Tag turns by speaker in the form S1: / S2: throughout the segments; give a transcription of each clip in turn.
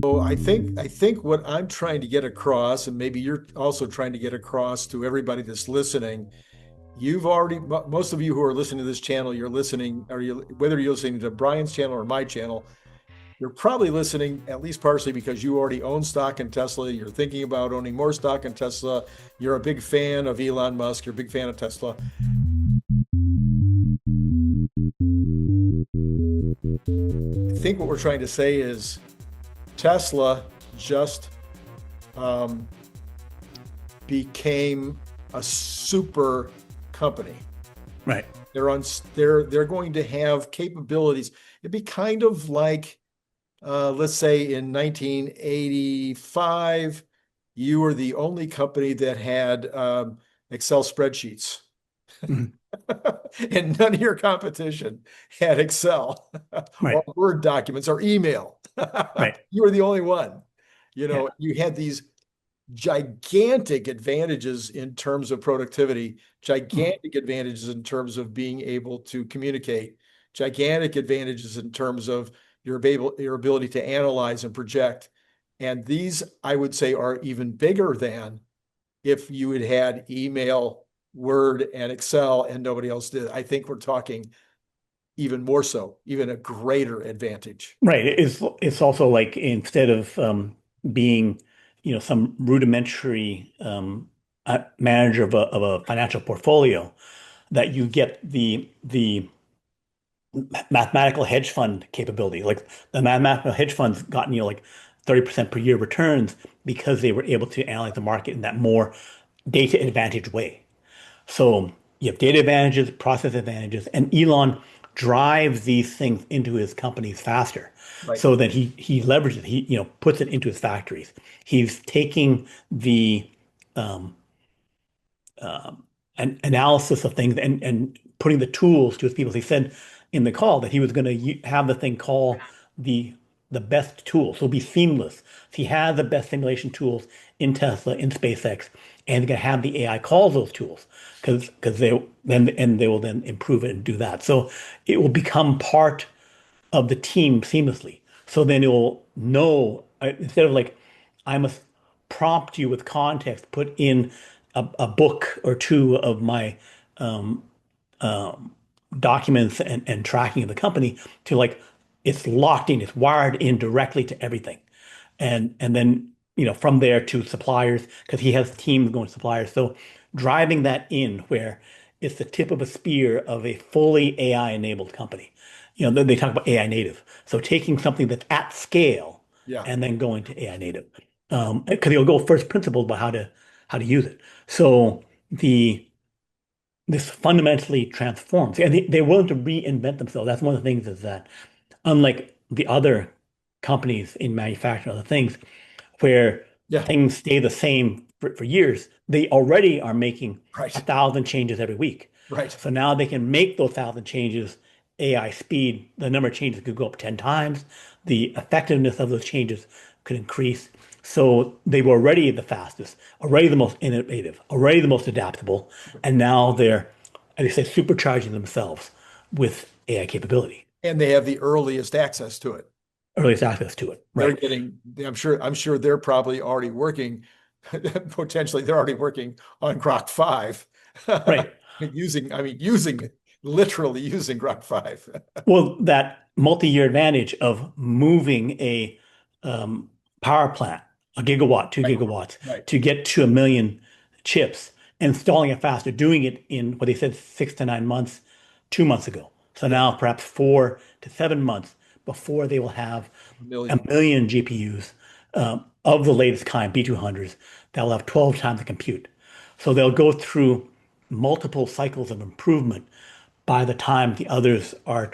S1: So I think what I'm trying to get across, and maybe you're also trying to get across to everybody that's listening, most of you who are listening to this channel, you're listening, or whether you're listening to Brian's channel or my channel, you're probably listening at least partially because you already own stock in Tesla. You're thinking about owning more stock in Tesla. You're a big fan of Elon Musk. You're a big fan of Tesla. I think what we're trying to say is Tesla just um, became a super company.
S2: Right.
S1: They're on. They're going to have capabilities. It'd be kind of like, let's say, in 1985, you were the only company that had Excel spreadsheets,
S2: Mhm.
S1: and none of your competition had Excel or
S2: Right.
S1: Word documents or email.
S2: Right.
S1: You were the only one.
S2: Yeah.
S1: You had these gigantic advantages in terms of productivity,
S2: Mhm.
S1: gigantic advantages in terms of being able to communicate, gigantic advantages in terms of your ability to analyze and project. And these, I would say, are even bigger than if you had had email, Word, and Excel, and nobody else did. I think we're talking even more so, even a greater advantage.
S2: Right. It's also like instead of being, some rudimentary manager of a financial portfolio, that you get the mathematical hedge fund capability. Like the mathematical hedge funds gotten like 30% per year returns because they were able to analyze the market in that more data advantage way. So you have data advantages, process advantages, and Elon drives these things into his companies faster.
S1: Right.
S2: So that he leverages, he puts it into his factories. He's taking the um, an analysis of things and putting the tools to his people. He said in the call that he was going to have the thing call the the best tools. So it'll be seamless. He has the best simulation tools in Tesla, in SpaceX, and he's going to have the AI call those tools because they will then improve it and do that. So it will become part of the team seamlessly. So then it will know instead of like I must prompt you with context, put in a book or two of my um, um, documents and tracking of the company to like it's locked in, it's wired in directly to everything, and then from there to suppliers because he has teams going to suppliers. So driving that in where it's the tip of a spear of a fully AI enabled company. They talk about AI native. So taking something that's at scale
S1: Yeah.
S2: and then going to AI native. Because you'll go first principles about how to use it. So the this fundamentally transforms, and they're willing to reinvent themselves. That's one of the things is that unlike the other companies in manufacturing other things, where
S1: Yeah.
S2: things stay the same for years, they already are making a
S1: Right.
S2: thousand changes every week.
S1: Right.
S2: So now they can make those thousand changes AI speed. The number of changes could go up 10 times. The effectiveness of those changes could increase. So they were already the fastest, already the most innovative, already the most adaptable, and now they're, as they say, supercharging themselves with AI capability,
S1: And they have the earliest access to it.
S2: earliest access to it.
S1: They're
S2: Right.
S1: getting, I'm sure they're probably already working, potentially they're already working on Grok 5.
S2: Right.
S1: Literally using Grok 5.
S2: Well, that multi-year advantage of moving a um, power plant, a gigawatt, two
S1: Right.
S2: gigawatts,
S1: Right.
S2: to get to 1 million chips, installing it faster, doing it in what they said 6 to 9 months, 2 months ago. So
S1: Yeah.
S2: now perhaps 4 to 7 months before they will have
S1: A
S2: a
S1: million.
S2: million GPUs of the latest kind, B200s, that will have 12 times the compute. So they'll go through multiple cycles of improvement by the time the others are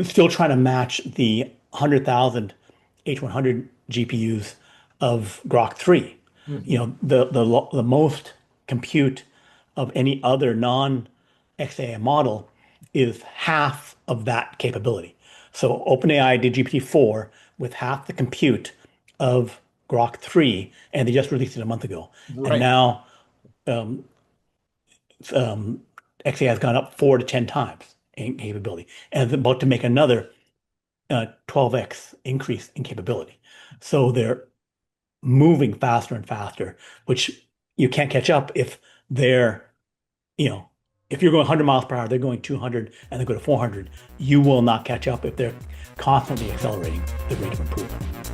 S2: still trying to match the 100,000 H100 GPUs of Grok 3.
S1: Mhm.
S2: The most compute of any other non-XAI model is half of that capability. So OpenAI did GPT-4 with half the compute of Grok 3, and they just released it a month ago. And
S1: Right.
S2: now um, XAI has gone up 4 to 10 times in capability, and it's about to make another 12x increase in capability. So they're moving faster and faster, which you can't catch up if they're, if you're going 100 miles per hour, they're going 200 and they go to 400. You will not catch up if they're constantly accelerating the rate of improvement.